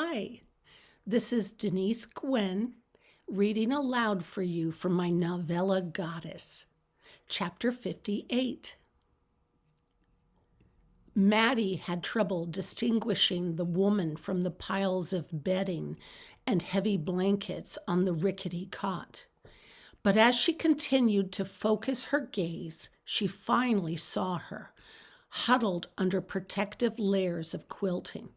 Hi, this is Denise Gwen reading aloud for you from my novella Goddess, Chapter 58. Maddie had trouble distinguishing the woman from the piles of bedding and heavy blankets on the rickety cot. But as she continued to focus her gaze, she finally saw her, huddled under protective layers of quilting.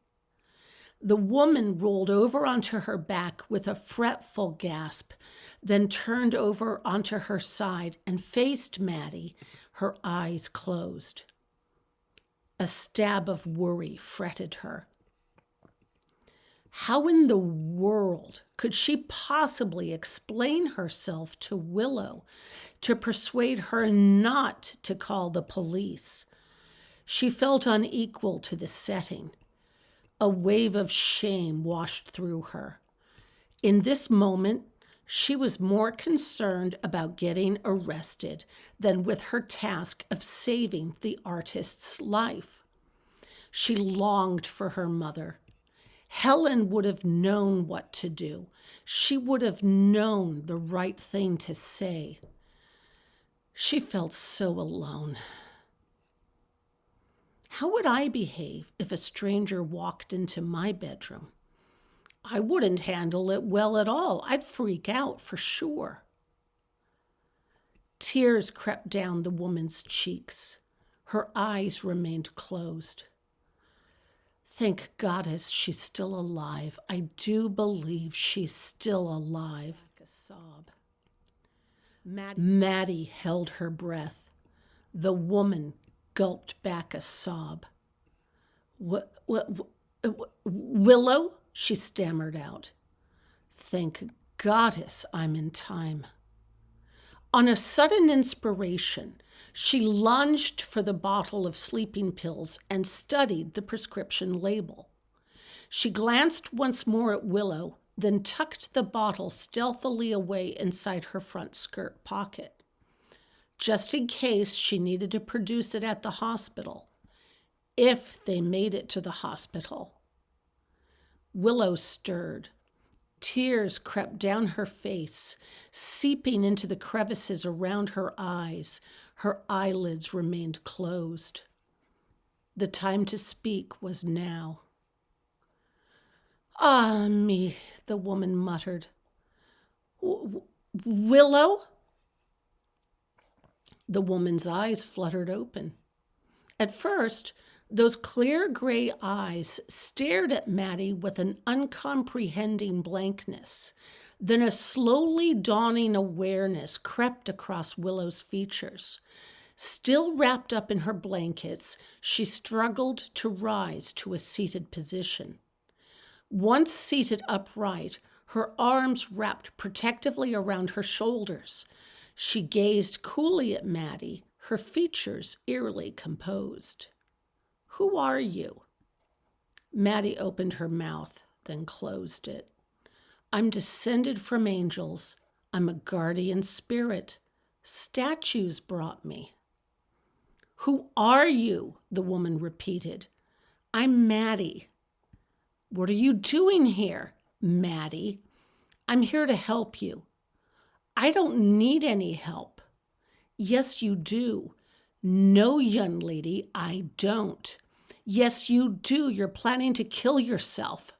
The woman rolled over onto her back with a fretful gasp, then turned over onto her side and faced Maddie, her eyes closed. A stab of worry fretted her. How in the world could she possibly explain herself to Willow to persuade her not to call the police? She felt unequal to the setting. A wave of shame washed through her. In this moment, she was more concerned about getting arrested than with her task of saving the artist's life. She longed for her mother. Helen would have known what to do. She would have known the right thing to say. She felt so alone. How would I behave if a stranger walked into my bedroom? I wouldn't handle it well at all. I'd freak out for sure. Tears crept down the woman's cheeks. Her eyes remained closed. Thank Goddess she's still alive. I do believe she's still alive. A sob. Maddie held her breath. The woman gulped back a sob. Willow? She stammered out. Thank Goddess I'm in time. On a sudden inspiration, she lunged for the bottle of sleeping pills and studied the prescription label. She glanced once more at Willow, then tucked the bottle stealthily away inside her front skirt pocket, just in case she needed to produce it at the hospital, if they made it to the hospital. Willow stirred. Tears crept down her face, seeping into the crevices around her eyes. Her eyelids remained closed. The time to speak was now. Ah, me, the woman muttered. Willow? The woman's eyes fluttered open. At first, those clear gray eyes stared at Maddie with an uncomprehending blankness. Then a slowly dawning awareness crept across Willow's features. Still wrapped up in her blankets, she struggled to rise to a seated position. Once seated upright, her arms wrapped protectively around her shoulders. She gazed coolly at Maddie, her features eerily composed. Who are you? Maddie opened her mouth, then closed it. I'm descended from angels. I'm a guardian spirit. Statues brought me. Who are you? The woman repeated. I'm Maddie. What are you doing here, Maddie? I'm here to help you. I don't need any help. Yes, you do. No, young lady, I don't. Yes, you do. You're planning to kill yourself.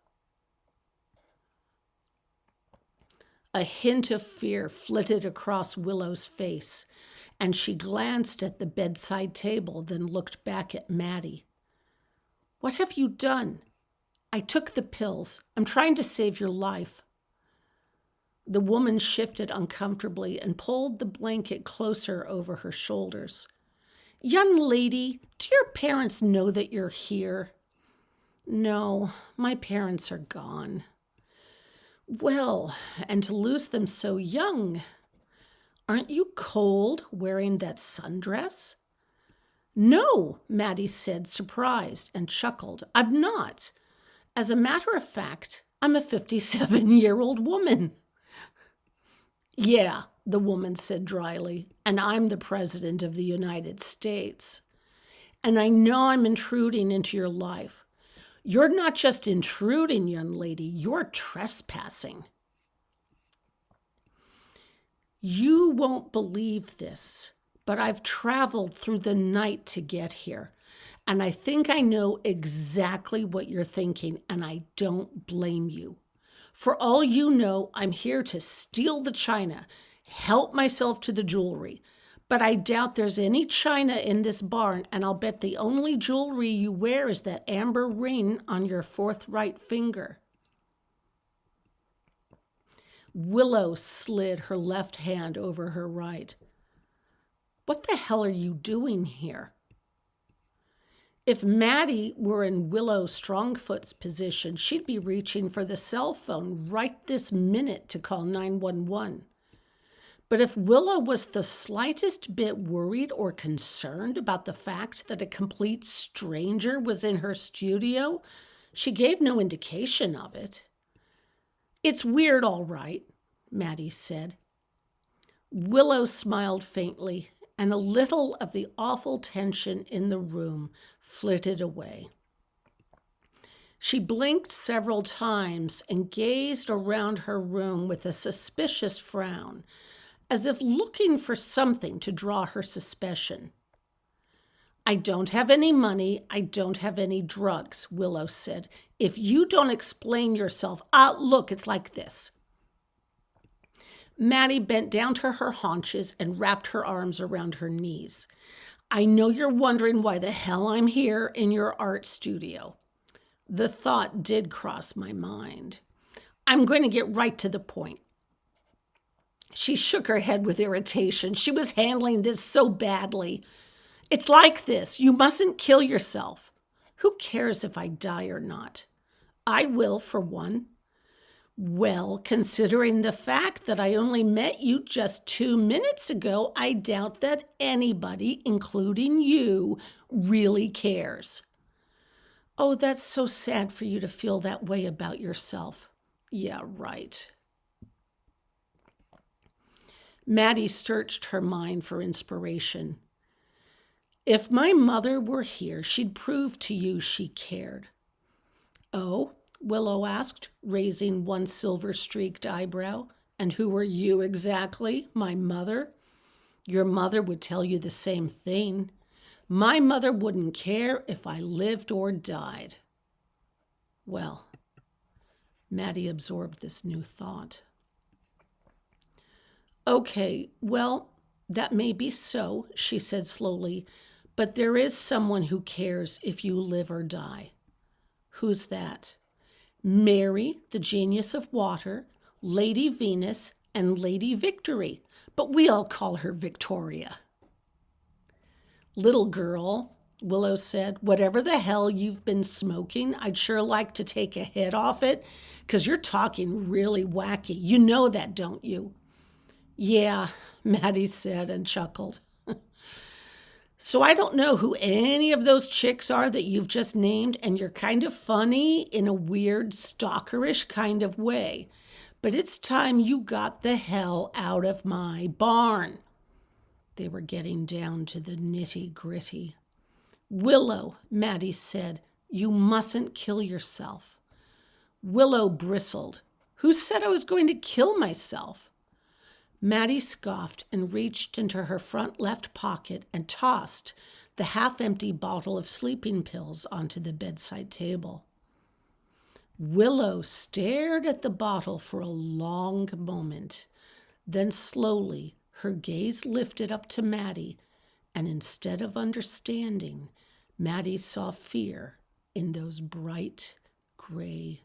A hint of fear flitted across Willow's face, and she glanced at the bedside table, then looked back at Maddie. What have you done? I took the pills. I'm trying to save your life. The woman shifted uncomfortably and pulled the blanket closer over her shoulders. Young lady, do your parents know that you're here? No, my parents are gone. Well, and to lose them so young. Aren't you cold wearing that sundress? No, Maddie said, surprised, and chuckled. I'm not. As a matter of fact, I'm a 57-year-old woman. Yeah, the woman said dryly, and I'm the President of the United States. And I know I'm intruding into your life. You're not just intruding, young lady, you're trespassing. You won't believe this, but I've traveled through the night to get here. And I think I know exactly what you're thinking, and I don't blame you. For all you know, I'm here to steal the china, help myself to the jewelry. But I doubt there's any china in this barn, and I'll bet the only jewelry you wear is that amber ring on your fourth right finger. Willow slid her left hand over her right. What the hell are you doing here? If Maddie were in Willow Strongfoot's position, she'd be reaching for the cell phone right this minute to call 911. But if Willow was the slightest bit worried or concerned about the fact that a complete stranger was in her studio, she gave no indication of it. It's weird, all right, Maddie said. Willow smiled faintly, and a little of the awful tension in the room flitted away. She blinked several times and gazed around her room with a suspicious frown, as if looking for something to draw her suspicion. I don't have any money. I don't have any drugs, Willow said. If you don't explain yourself, look, it's like this. Maddie bent down to her haunches and wrapped her arms around her knees. I know you're wondering why the hell I'm here in your art studio. The thought did cross my mind. I'm going to get right to the point. She shook her head with irritation. She was handling this so badly. It's like this. You mustn't kill yourself. Who cares if I die or not? I will, for one. Well, considering the fact that I only met you just 2 minutes ago, I doubt that anybody, including you, really cares. Oh, that's so sad for you to feel that way about yourself. Yeah, right. Maddie searched her mind for inspiration. If my mother were here, she'd prove to you she cared. Oh? Willow asked, raising one silver-streaked eyebrow. And who are you exactly? My mother? Your mother would tell you the same thing. My mother wouldn't care if I lived or died. Well, Maddie absorbed this new thought. Okay, well, that may be so, she said slowly, but there is someone who cares if you live or die. Who's that? Mary, the genius of water, Lady Venus, and Lady Victory, but we all call her Victoria. Little girl, Willow said, whatever the hell you've been smoking, I'd sure like to take a hit off it, 'cause you're talking really wacky. You know that, don't you? Yeah, Maddie said and chuckled. So I don't know who any of those chicks are that you've just named, and you're kind of funny in a weird, stalkerish kind of way. But it's time you got the hell out of my barn. They were getting down to the nitty-gritty. Willow, Maddie said, you mustn't kill yourself. Willow bristled. Who said I was going to kill myself? Maddie scoffed and reached into her front left pocket and tossed the half-empty bottle of sleeping pills onto the bedside table. Willow stared at the bottle for a long moment. Then slowly her gaze lifted up to Maddie, and instead of understanding, Maddie saw fear in those bright gray